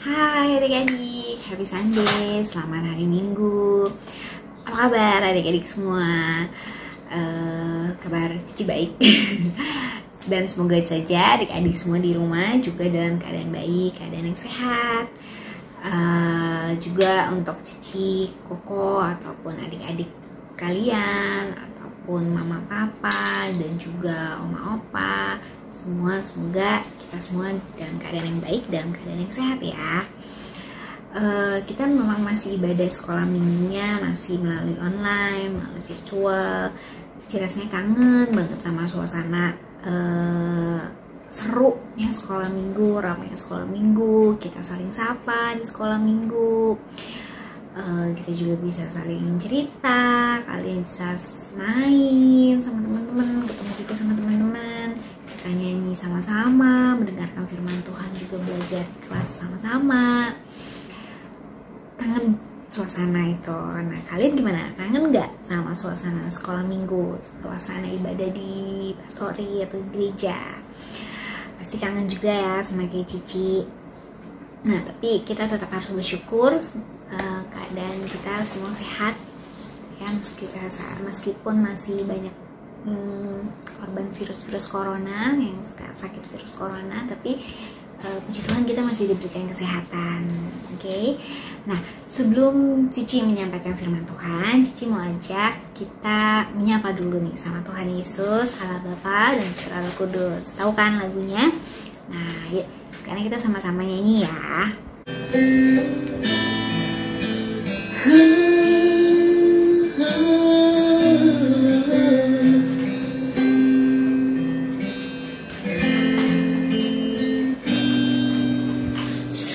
Hai adik-adik, happy Sunday, selamat hari Minggu. Apa kabar adik-adik semua? Kabar Cici baik. Dan semoga saja adik-adik semua di rumah juga dalam keadaan baik, keadaan yang sehat. Juga untuk Cici, Koko, ataupun adik-adik kalian, ataupun mama papa, dan juga oma opa, semua semoga kita semua dalam keadaan yang baik, dalam keadaan yang sehat ya. Kita memang masih ibadah sekolah minggunya masih melalui online, melalui virtual. Cici rasanya kangen banget sama suasana seru ya sekolah minggu, ramainya sekolah minggu, kita saling sapa di sekolah minggu. Kita juga bisa saling cerita, kalian bisa main sama teman-teman, ketemu juga sama teman-teman, kita nyanyi sama-sama, mendengarkan firman Tuhan, juga belajar kelas sama-sama. Kangen suasana itu. Nah, kalian gimana? Kangen nggak sama suasana sekolah minggu, suasana ibadah di pastori atau gereja? Pasti kangen juga ya sama kayak Cici. Nah, tapi kita tetap harus bersyukur keadaan kita semua sehat ya, meskipun masih banyak korban virus corona yang sakit virus corona, tapi puji Tuhan kita masih diberikan kesehatan. Oke. Nah, sebelum Cici menyampaikan firman Tuhan, Cici mau ajak kita menyapa dulu nih sama Tuhan Yesus, Allah Bapa dan Putra Roh Kudus. Tahu kan lagunya? Nah, yuk sekarang kita sama-sama nyanyi ya.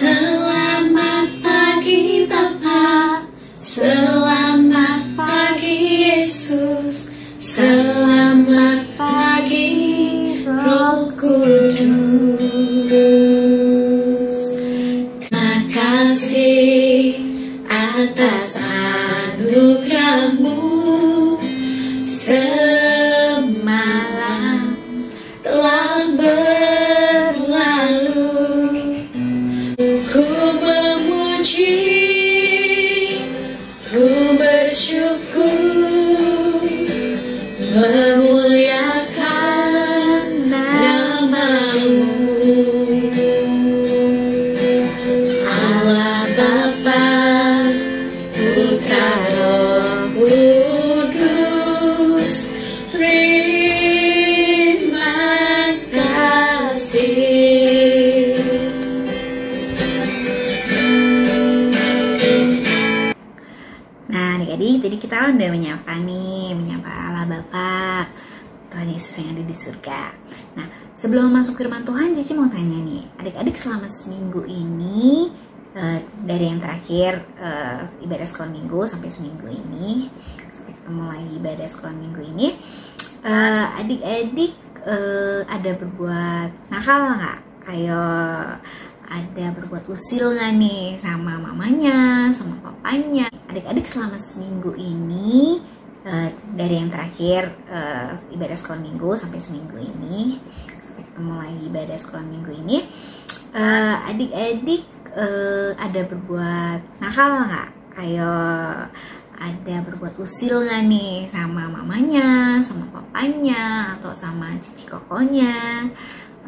Selamat pagi Bapa, selamat pagi Yesus, selamat pagi Roh Kudus. Terima kasih atas anugerah-Mu, semalam telah berlalu. Ku memuji, ku bersyukur, memuliakan nama-Mu. Allah Bapa, Putra Roh Kudus, terima kasih. Nah, adik-adik, tadi kita udah menyapa Allah Bapa, Tuhan Yesus yang ada di surga. Nah, sebelum masuk firman Tuhan, Cici mau tanya nih, adik-adik selama seminggu ini, dari yang terakhir ibadah sekolah minggu sampai seminggu ini, sampai ketemu lagi ibadah sekolah minggu ini, adik-adik ada berbuat nakal nggak? Ayo, ada berbuat usil nggak nih sama mamanya, sama papanya? Adik-adik selama seminggu ini, dari yang terakhir ibadah sekolah minggu sampai seminggu ini, sampai ketemu lagi ibadah sekolah minggu ini, adik-adik ada berbuat nakal nggak? Ayo, ada berbuat usil nggak nih sama mamanya, sama papanya, atau sama cici kokonya,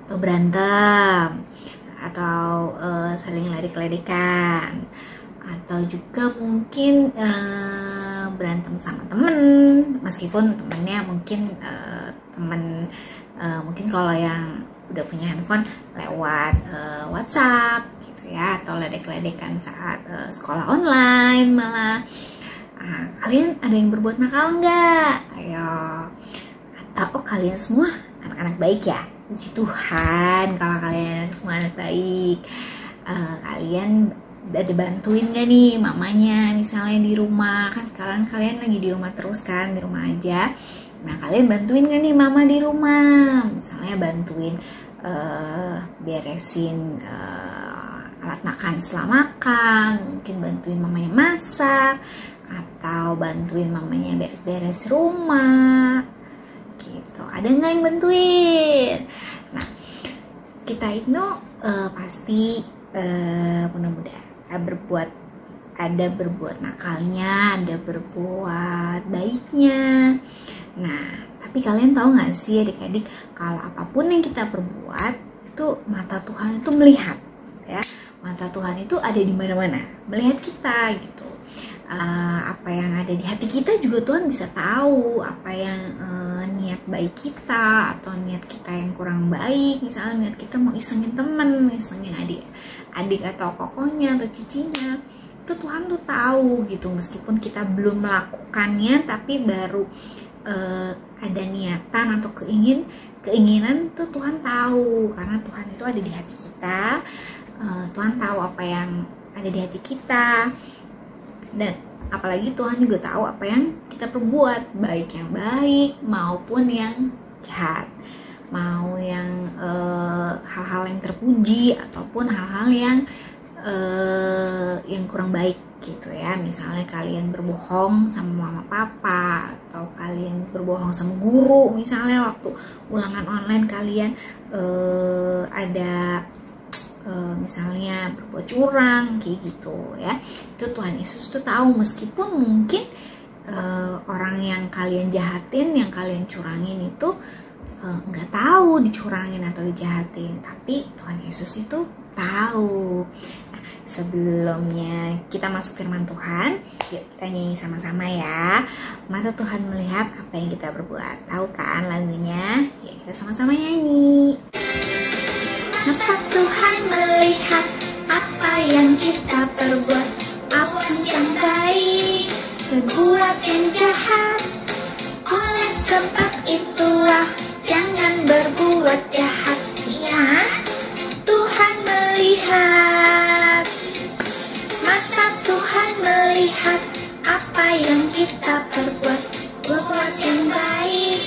atau berantem, atau saling ledik-ledikan, atau juga mungkin berantem sama temen, meskipun temennya mungkin mungkin kalau yang udah punya handphone lewat WhatsApp gitu ya, atau ledek-ledekan saat sekolah online malah. Kalian ada yang berbuat nakal nggak? Ayo, atau kalian semua anak-anak baik ya? Puji Tuhan kalau kalian semua anak baik. Kalian ada bantuin gak nih mamanya misalnya di rumah? Kan sekarang kalian lagi di rumah terus kan, di rumah aja. Nah, kalian bantuin gak nih mama di rumah? Misalnya bantuin beresin alat makan setelah makan, mungkin bantuin mamanya masak, atau bantuin mamanya beres-beres rumah gitu. Ada nggak yang bantuin? Nah, kita itu pasti mudah-mudahan ada berbuat nakalnya, ada berbuat baiknya. Nah, tapi kalian tahu nggak sih adik-adik, kalau apapun yang kita perbuat itu mata Tuhan itu melihat, ya. Mata Tuhan itu ada di mana-mana, melihat kita gitu. Apa yang ada di hati kita juga Tuhan bisa tahu, apa yang niat baik kita atau niat kita yang kurang baik. Misalnya niat kita mau isengin temen, isengin adik atau kokonya atau cicinya, itu Tuhan tuh tahu gitu. Meskipun kita belum melakukannya, tapi baru ada niatan atau keinginan tuh Tuhan tahu, karena Tuhan itu ada di hati kita. Tuhan tahu apa yang ada di hati kita, dan apalagi Tuhan juga tahu apa yang kita perbuat, baik yang baik maupun yang jahat, mau yang hal-hal yang terpuji ataupun hal-hal yang kurang baik gitu ya. Misalnya kalian berbohong sama mama papa, atau kalian berbohong sama guru, misalnya waktu ulangan online kalian ada misalnya berbuat curang kayak gitu ya. Itu Tuhan Yesus tuh tahu, meskipun mungkin orang yang kalian jahatin, yang kalian curangin itu nggak tahu dicurangin atau dijahatin, tapi Tuhan Yesus itu tahu. Nah, sebelumnya kita masuk firman Tuhan, yuk kita nyanyi sama-sama ya. Mata Tuhan melihat apa yang kita berbuat. Tahu kan lagunya? Ya, kita sama-sama nyanyi. Mata Tuhan melihat apa yang kita perbuat, apa yang baik, berbuat yang jahat. Oleh sebab itulah jangan berbuat jahat. Ingat, Tuhan melihat. Mata Tuhan melihat apa yang kita perbuat, berbuat yang baik,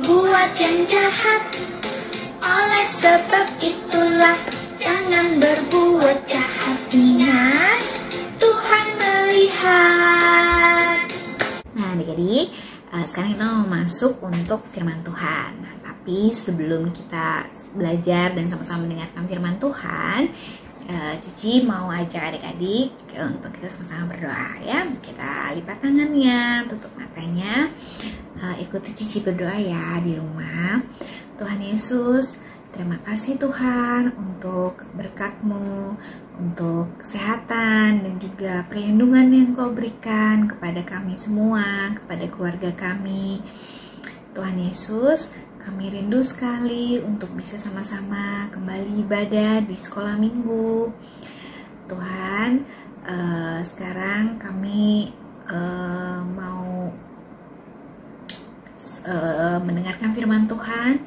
buat yang jahat. Oleh sebab itulah jangan berbuat jahat. Ingat, Tuhan melihat. Nah adik-adik, sekarang kita mau masuk untuk firman Tuhan. Nah, tapi sebelum kita belajar dan sama-sama mendengarkan firman Tuhan, Cici mau ajak adik-adik untuk kita sama-sama berdoa ya. Kita lipat tangannya, tutup matanya, ikuti Cici berdoa ya di rumah. Tuhan Yesus, terima kasih Tuhan untuk berkat-Mu, untuk kesehatan dan juga perlindungan yang Kau berikan kepada kami semua, kepada keluarga kami. Tuhan Yesus, kami rindu sekali untuk bisa sama-sama kembali ibadah di sekolah minggu. Tuhan, sekarang kami mau mendengarkan firman Tuhan.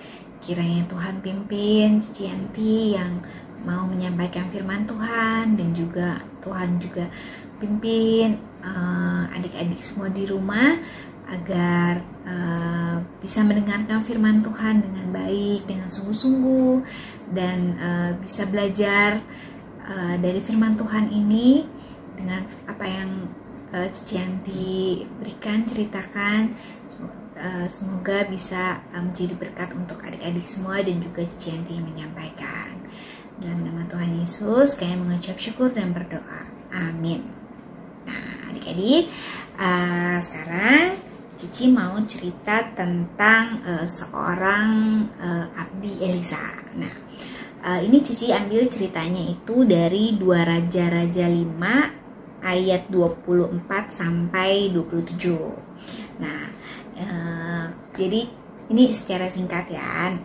Kiranya Tuhan pimpin Cici Yanti yang mau menyampaikan firman Tuhan, dan juga Tuhan juga pimpin adik-adik semua di rumah agar bisa mendengarkan firman Tuhan dengan baik, dengan sungguh-sungguh, dan bisa belajar dari firman Tuhan ini dengan apa yang Cici Yanti berikan, ceritakan. Semoga bisa menjadi berkat untuk adik-adik semua dan juga Cici Yanti menyampaikan. Dalam nama Tuhan Yesus, kami mengucap syukur dan berdoa. Amin. Nah, adik-adik, sekarang Cici mau cerita tentang seorang abdi Elisa. Nah, ini Cici ambil ceritanya itu dari 2 Raja-Raja 5 ayat 24 sampai 27. Nah, jadi ini secara singkat ya.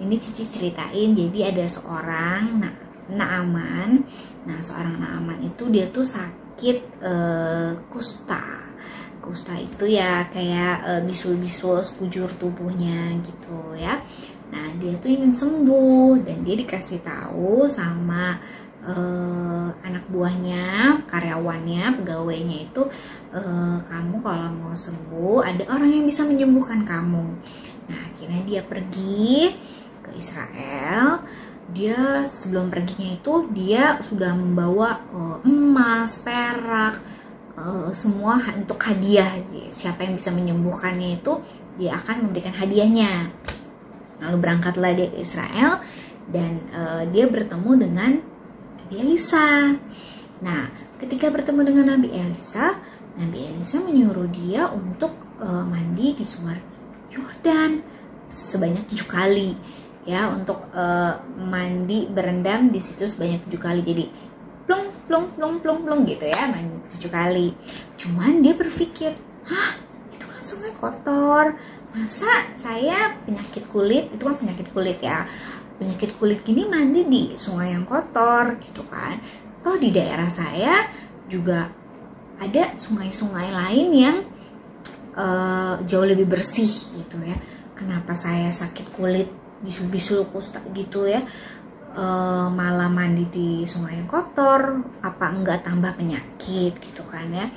Ini Cici ceritain, jadi ada seorang Naaman. Nah, seorang Naaman itu dia tuh sakit kusta. Kusta itu ya kayak bisul-bisul sekujur tubuhnya gitu ya. Nah, dia tuh ingin sembuh, dan dia dikasih tahu sama anak buahnya, karyawannya, pegawainya itu, kamu kalau mau sembuh ada orang yang bisa menyembuhkan kamu. Nah, akhirnya dia pergi ke Israel. Dia sebelum perginya itu dia sudah membawa emas, perak, semua untuk hadiah. Siapa yang bisa menyembuhkannya itu dia akan memberikan hadiahnya. Lalu berangkatlah dia ke Israel, dan dia bertemu dengan Nabi Elisa. Nah, ketika bertemu dengan Nabi Elisa menyuruh dia untuk mandi di sungai Yordan sebanyak 7 kali ya, untuk mandi berendam di situ sebanyak 7 kali. Jadi plong gitu ya, mandi 7 kali. Cuman dia berpikir, itu kan sungai kotor, masa saya penyakit kulit, itu kan penyakit kulit ya, penyakit kulit gini mandi di sungai yang kotor gitu kan. Toh di daerah saya juga ada sungai-sungai lain yang jauh lebih bersih gitu ya. Kenapa saya sakit kulit, bisul-bisul kusta gitu ya, malah mandi di sungai yang kotor? Apa enggak tambah penyakit gitu kan ya.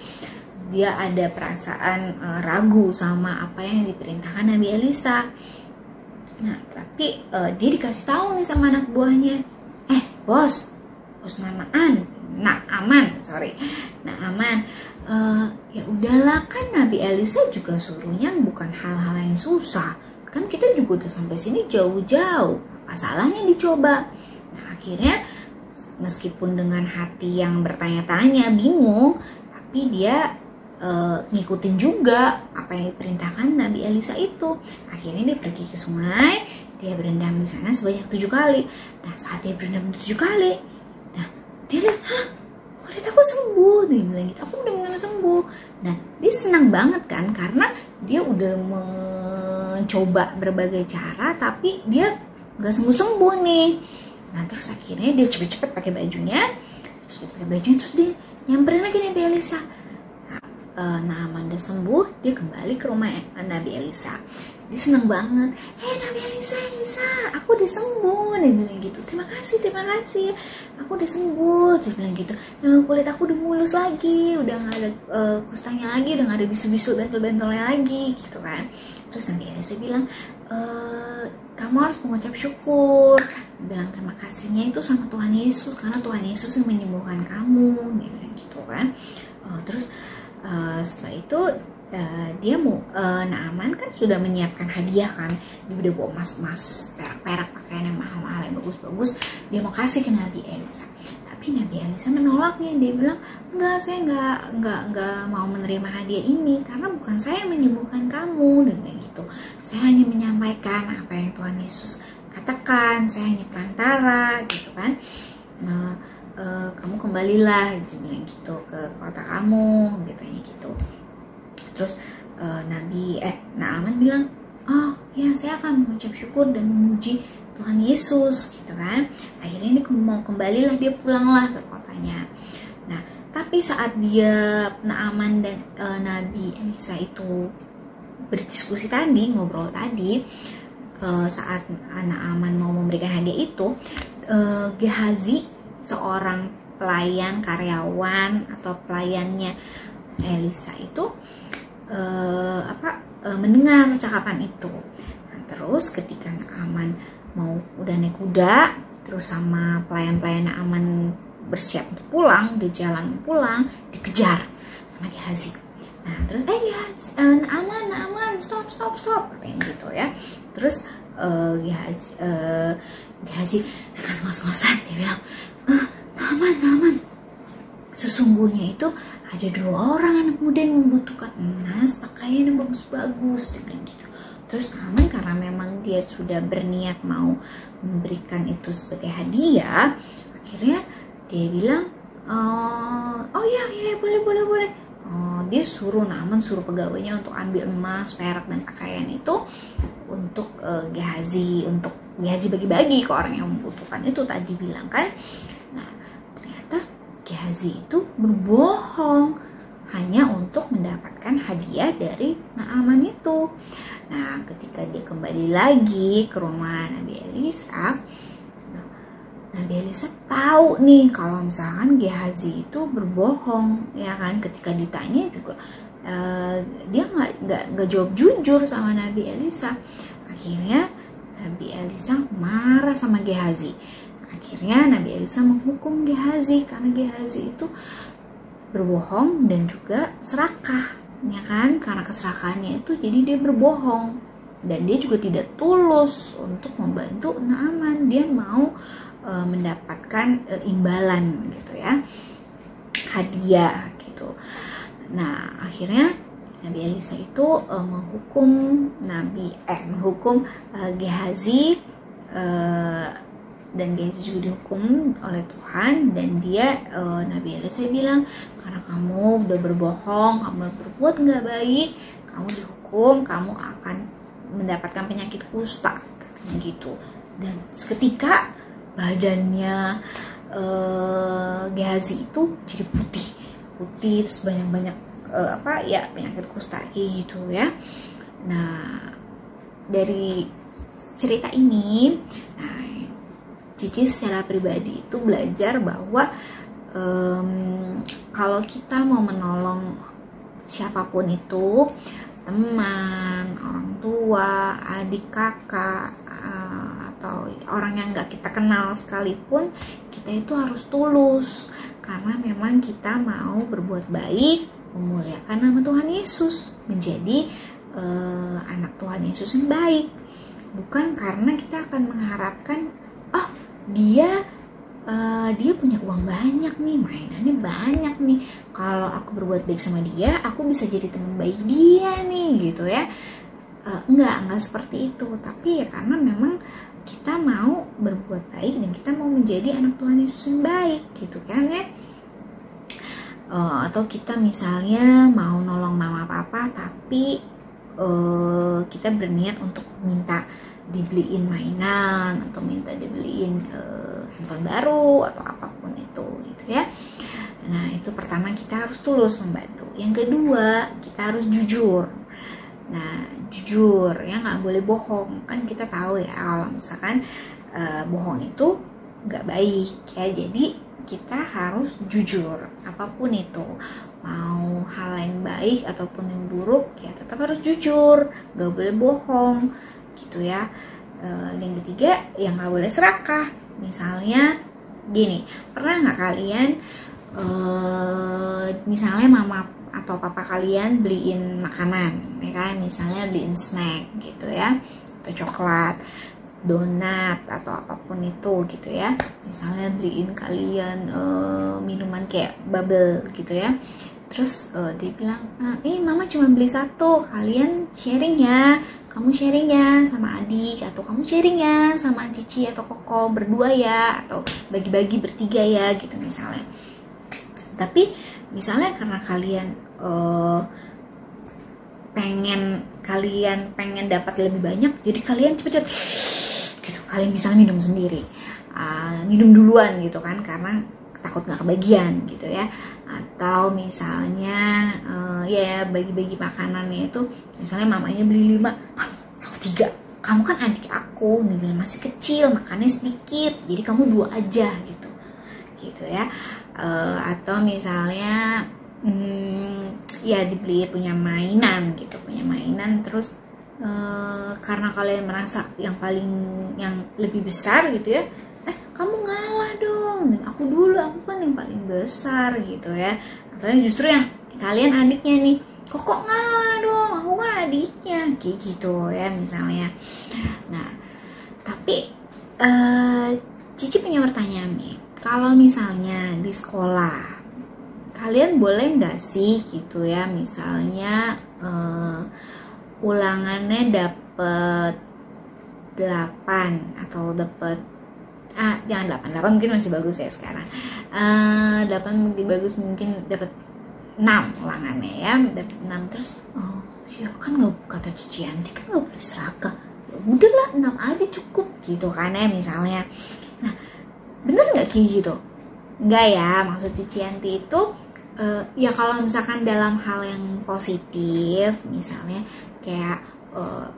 Dia ada perasaan ragu sama apa yang diperintahkan Nabi Elisa. Nah, tapi dia dikasih tahu nih sama anak buahnya, bos Naaman, ya udahlah, kan Nabi Elisa juga suruhnya bukan hal-hal yang susah, kan kita juga udah sampai sini jauh-jauh, masalahnya dicoba. Nah, akhirnya meskipun dengan hati yang bertanya-tanya, bingung, tapi dia ngikutin juga apa yang diperintahkan Nabi Elisa itu. Akhirnya dia pergi ke sungai, dia berendam di sana sebanyak 7 kali. Nah, saat dia berendam 7 kali, nah dia lihat, kulit aku sembuh, dia bilang gitu, aku benar-benar sembuh. Nah, dia senang banget kan, karena dia udah mencoba berbagai cara, tapi dia nggak sembuh-sembuh nih. Nah, terus akhirnya dia cepet-cepet pakai bajunya, terus dia nyamperin lagi Nabi Elisa. Naaman udah sembuh, dia kembali ke rumah Nabi Elisa. Dia seneng banget, Nabi Elisa, aku udah sembuh. Dia bilang gitu, terima kasih, aku udah sembuh. Dia bilang gitu, kulit aku udah mulus lagi, udah gak ada kustanya lagi, udah gak ada bisu-bisu bentol-bentolnya lagi gitu kan. Terus Nabi Elisa bilang, kamu harus mengucap syukur, bilang terima kasihnya itu sama Tuhan Yesus, karena Tuhan Yesus yang menyembuhkan kamu. Dia bilang gitu kan. Terus setelah itu dia mau Naaman kan sudah menyiapkan hadiah kan, dia udah bawa emas-emas, perak-perak, pakaian yang mahal-mahal yang bagus-bagus, dia mau kasih ke Nabi Elisa. Tapi Nabi Elisa menolaknya, dia bilang enggak, saya enggak mau menerima hadiah ini, karena bukan saya yang menyembuhkan kamu. Dan kayak gitu, saya hanya menyampaikan apa yang Tuhan Yesus katakan, saya hanya perantara gitu kan. Kamu kembalilah, dia bilang gitu, ke kota kamu, katanya gitu. Terus Naaman bilang, oh ya, saya akan mengucap syukur dan memuji Tuhan Yesus gitu kan. Akhirnya dia mau kembalilah, dia pulanglah ke kotanya. Nah, tapi saat dia Naaman dan Nabi Elisa itu berdiskusi tadi, ngobrol tadi, saat Naaman mau memberikan hadiah itu, Gehazi, seorang pelayan, karyawan atau pelayannya Elisa itu mendengar percakapan itu. Nah, terus ketika Naaman mau udah naik kuda, terus sama pelayan-pelayan Naaman bersiap untuk pulang, udah jalan pulang, dikejar sama Gehazi. Nah, terus Naaman, stop, katanya gitu ya. Terus Gehazi dengan ngos-ngosan, dia bilang, Naaman, sesungguhnya itu ada 2 orang anak muda yang membutuhkan emas, pakaian yang bagus-bagus, dia bilang gitu. Terus Naaman karena memang dia sudah berniat mau memberikan itu sebagai hadiah, akhirnya dia bilang, oh ya boleh. Dia Naaman suruh pegawainya untuk ambil emas, perak, dan pakaian itu untuk Gehazi, bagi-bagi ke orang yang membutuhkan itu tadi bilang kan. Nah, ternyata Gehazi itu berbohong hanya untuk mendapatkan hadiah dari Naaman itu. Nah, ketika dia kembali lagi ke rumah Nabi Elisa, Nabi Elisa tahu nih kalau misalkan Gehazi itu berbohong, ya kan. Ketika ditanya juga dia nggak jawab jujur sama Nabi Elisa. Akhirnya Nabi Elisa marah sama Gehazi. Akhirnya Nabi Elisa menghukum Gehazi karena Gehazi itu berbohong dan juga serakah, ya kan. Karena keserakahannya itu jadi dia berbohong, dan dia juga tidak tulus untuk membantu Naaman. Dia mau mendapatkan imbalan gitu ya, hadiah gitu. Nah akhirnya Nabi Elisa itu menghukum Gehazi, dan Gehazi juga dihukum oleh Tuhan. Dan dia Nabi Elisa bilang, karena kamu udah berbohong, kamu berbuat nggak baik, kamu dihukum, kamu akan mendapatkan penyakit kusta katanya gitu. Dan seketika badannya Gehazi itu jadi putih terus banyak penyakit kusta gitu ya. Nah dari cerita ini, Cici secara pribadi itu belajar bahwa kalau kita mau menolong siapapun itu, teman, orang tua, adik kakak, atau orang yang nggak kita kenal sekalipun, kita itu harus tulus karena memang kita mau berbuat baik, memuliakan nama Tuhan Yesus, menjadi anak Tuhan Yesus yang baik. Bukan karena kita akan mengharapkan, oh dia punya uang banyak nih, mainannya banyak nih, kalau aku berbuat baik sama dia, aku bisa jadi teman baik dia nih gitu ya. Enggak seperti itu. Tapi ya karena memang kita mau berbuat baik dan kita mau menjadi anak Tuhan Yesus yang baik gitu kan ya. Atau kita misalnya mau nolong mama papa, tapi kita berniat untuk minta dibeliin mainan atau minta dibeliin handphone baru atau apapun itu gitu ya. Nah itu pertama, kita harus tulus membantu. Yang kedua, kita harus jujur. Nah jujur ya, nggak boleh bohong. Kan kita tahu ya kalau misalkan bohong itu nggak baik ya. Jadi kita harus jujur apapun itu, mau hal yang baik ataupun yang buruk ya tetap harus jujur, nggak boleh bohong gitu ya. Yang ketiga, yang nggak boleh serakah. Misalnya gini, pernah nggak kalian misalnya mama atau papa kalian beliin makanan ya kan, misalnya beliin snack gitu ya, atau coklat, donat atau apapun itu gitu ya. Misalnya beliin kalian minuman kayak bubble gitu ya. Terus dia bilang, mama cuma beli satu, kalian sharing ya, kamu sharing ya sama adik, atau kamu sharing ya sama Cici atau Koko berdua ya, atau bagi-bagi bertiga ya gitu misalnya. Tapi misalnya karena kalian pengen dapat lebih banyak, jadi kalian cepet-cepet gitu, kalian bisa minum sendiri, minum duluan gitu kan, karena takut nggak kebagian gitu ya. Atau misalnya ya bagi-bagi makanannya itu, misalnya mamanya beli 5, aku 3, kamu kan adik aku nih, masih kecil, makannya sedikit, jadi kamu 2 aja gitu ya. Atau misalnya ya dibeli punya mainan gitu, terus karena kalian merasa yang lebih besar gitu ya, kamu ngalah dong, dan aku kan yang paling besar gitu ya. Atau justru yang kalian adiknya nih, kok ngalah dong, aku kan adiknya, kayak gitu ya misalnya. Nah tapi Cici punya pertanyaan nih, kalau misalnya di sekolah kalian boleh nggak sih gitu ya, misalnya ulangannya dapet 8 atau dapet jangan 8 mungkin masih bagus ya sekarang, 8 mungkin bagus, mungkin dapat 6 ulangannya ya, dapat 6. Terus ya kan nggak, kata Cici Yanti kan nggak boleh serakah, ya udahlah 6 aja cukup gitu kan ya misalnya. Nah bener nggak kayak gitu? Nggak ya, maksud Cici Yanti itu ya kalau misalkan dalam hal yang positif, misalnya kayak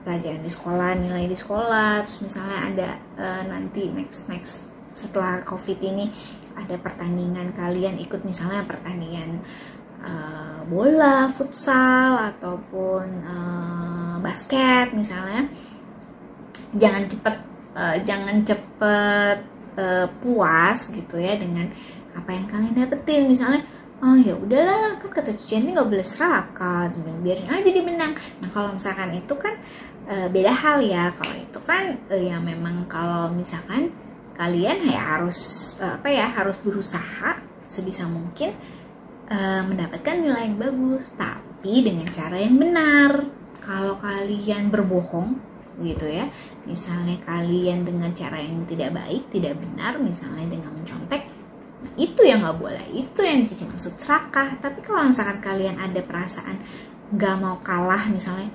pelajaran di sekolah, nilai di sekolah, terus misalnya ada nanti next setelah COVID ini ada pertandingan, kalian ikut misalnya pertandingan bola, futsal ataupun basket misalnya, jangan cepet puas gitu ya dengan apa yang kalian dapetin. Misalnya ya udahlah, kan kata Cici ini nggak boleh serakah, biarin aja dia menang. Nah kalau misalkan itu kan beda hal ya. Kalau itu kan ya memang kalau misalkan kalian ya harus berusaha sebisa mungkin mendapatkan nilai yang bagus, tapi dengan cara yang benar. Kalau kalian berbohong gitu ya, misalnya kalian dengan cara yang tidak baik, tidak benar, misalnya dengan mencontek, nah itu yang nggak boleh, itu yang Cici maksud serakah. Tapi kalau misalkan kalian ada perasaan nggak mau kalah, misalnya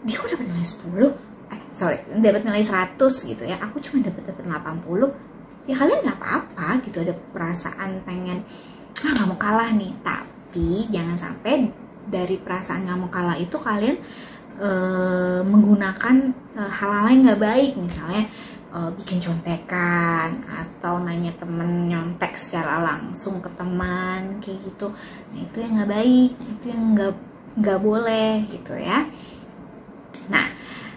dia kok dapat nilai 10, dapat nilai 100 gitu ya, aku cuma dapat 80, ya kalian nggak apa-apa gitu, ada perasaan pengen nggak mau kalah nih. Tapi jangan sampai dari perasaan nggak mau kalah itu kalian menggunakan hal-hal yang nggak baik, misalnya bikin contekan atau nanya temen nyontek secara langsung ke teman kayak gitu. Nah itu yang nggak baik, nah itu yang nggak boleh gitu ya. Nah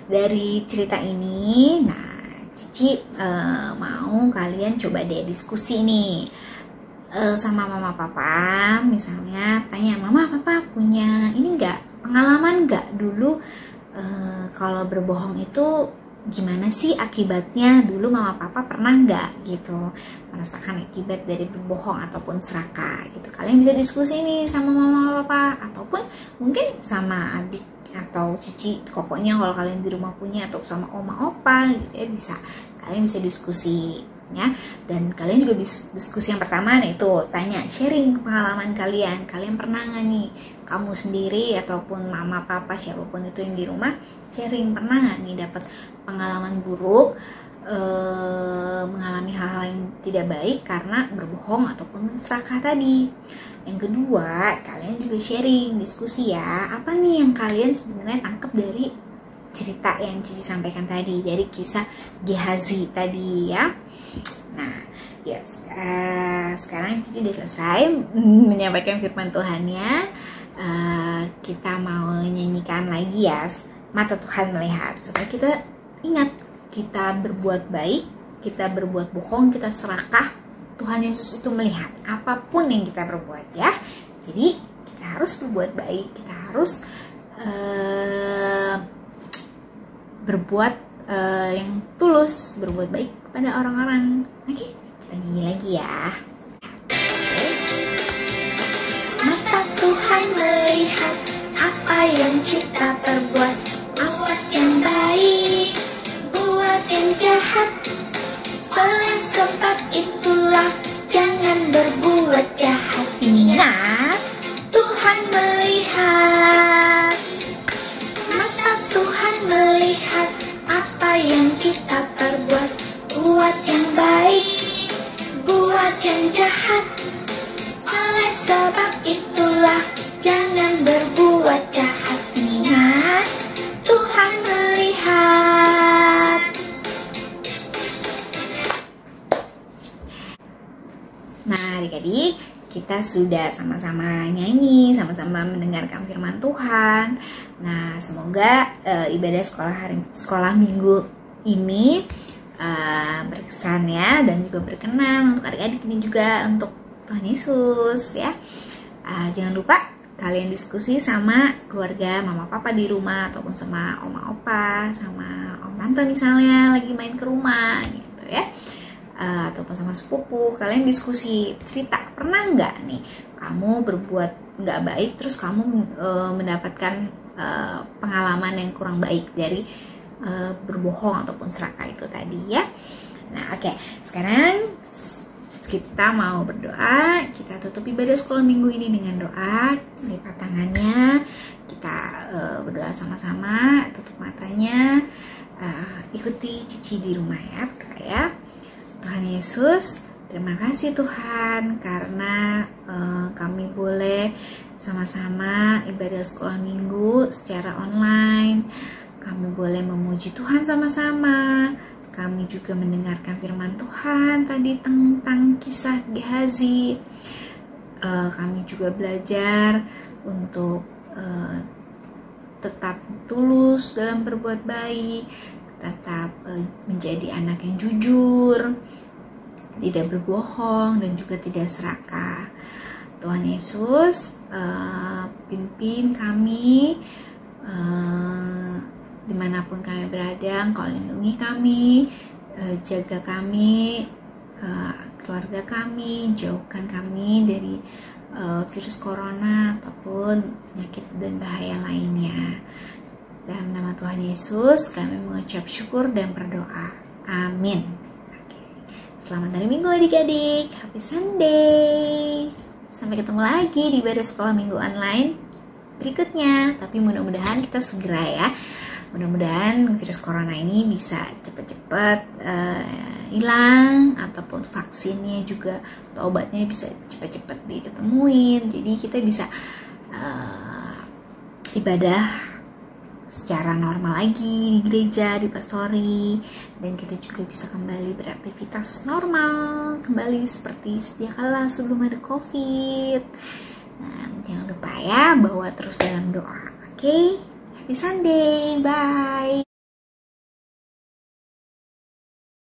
dari cerita ini, Cici mau kalian coba deh diskusi nih sama mama papa, misalnya tanya, mama papa punya ini nggak, pengalaman nggak dulu kalau berbohong itu gimana sih akibatnya, dulu mama papa pernah nggak gitu merasakan akibat dari berbohong ataupun serakah gitu. Kalian bisa diskusi nih sama mama papa ataupun mungkin sama adik atau cici, pokoknya kalau kalian di rumah punya, atau sama oma opa gitu ya, kalian bisa diskusi ya. Dan kalian juga bisa diskusi yang pertama nih, itu tanya, sharing pengalaman kalian pernah nggak nih, kamu sendiri ataupun mama papa siapapun itu yang di rumah, sharing pernah nggak nih dapat pengalaman buruk, mengalami hal-hal yang tidak baik karena berbohong ataupun serakah tadi. Yang kedua, kalian juga sharing, diskusi ya, apa nih yang kalian sebenarnya tangkap dari cerita yang Cici sampaikan tadi, dari kisah Gehazi tadi ya. Nah ya, sekarang Cici udah selesai menyampaikan firman Tuhannya. Kita mau nyanyikan lagi ya, Mata Tuhan Melihat, supaya kita ingat, kita berbuat baik, kita berbuat bohong, kita serakah, Tuhan Yesus itu melihat apapun yang kita berbuat ya. Jadi kita harus berbuat baik, kita harus berbuat yang tulus, berbuat baik kepada orang-orang. Oke, kita nyanyi lagi ya. Mata Tuhan melihat apa yang kita perbuat, buat yang baik, buat yang jahat. Oleh sebab itulah jangan berbuat jahat. Ingat, Tuhan melihat. Mata Tuhan melihat apa yang kita perbuat, buat yang baik, buat yang jahat. Oleh sebab itulah jangan berbuat jahat. Ingat, Tuhan melihat. Nah adik-adik, kita sudah sama-sama nyanyi, sama-sama mendengarkan firman Tuhan. Nah semoga ibadah sekolah minggu ini berkesan ya, dan juga berkenan untuk adik-adik ini juga untuk Tuhan Yesus ya. Jangan lupa kalian diskusi sama keluarga, mama papa di rumah, ataupun sama oma opa, sama om tante misalnya lagi main ke rumah gitu ya, ataupun sama sepupu. Kalian diskusi, cerita, pernah nggak nih kamu berbuat nggak baik terus kamu mendapatkan pengalaman yang kurang baik dari berbohong ataupun serakah itu tadi ya. Nah oke, sekarang kita mau berdoa. Kita tutup ibadah sekolah minggu ini dengan doa. Lipat tangannya, kita berdoa sama-sama, tutup matanya, ikuti Cici di rumah ya, berdoa ya. Tuhan Yesus, terima kasih Tuhan karena kami boleh sama-sama ibadah sekolah minggu secara online. Kami boleh memuji Tuhan sama-sama. Kami juga mendengarkan firman Tuhan tadi tentang kisah Gehazi. Kami juga belajar untuk tetap tulus dalam berbuat baik, tetap menjadi anak yang jujur, tidak berbohong, dan juga tidak serakah. Tuhan Yesus, pimpin kami dimanapun kami berada. Engkau lindungi kami, jaga kami keluarga kami, jauhkan kami dari virus corona ataupun penyakit dan bahaya lainnya. Dalam nama Tuhan Yesus kami mengucap syukur dan berdoa. Amin. Selamat hari Minggu adik-adik. Happy Sunday. Sampai ketemu lagi di ibadah sekolah minggu online berikutnya. Tapi mudah-mudahan kita segera ya. Mudah-mudahan virus corona ini bisa cepat-cepat hilang, ataupun vaksinnya juga atau obatnya bisa cepat-cepat ditemuin. Jadi kita bisa ibadah secara normal lagi di gereja, di pastori, dan kita juga bisa kembali beraktivitas normal kembali seperti sedia kala sebelum ada COVID. Nah, jangan lupa ya, bawa terus dalam doa. Oke? Happy Sunday, bye.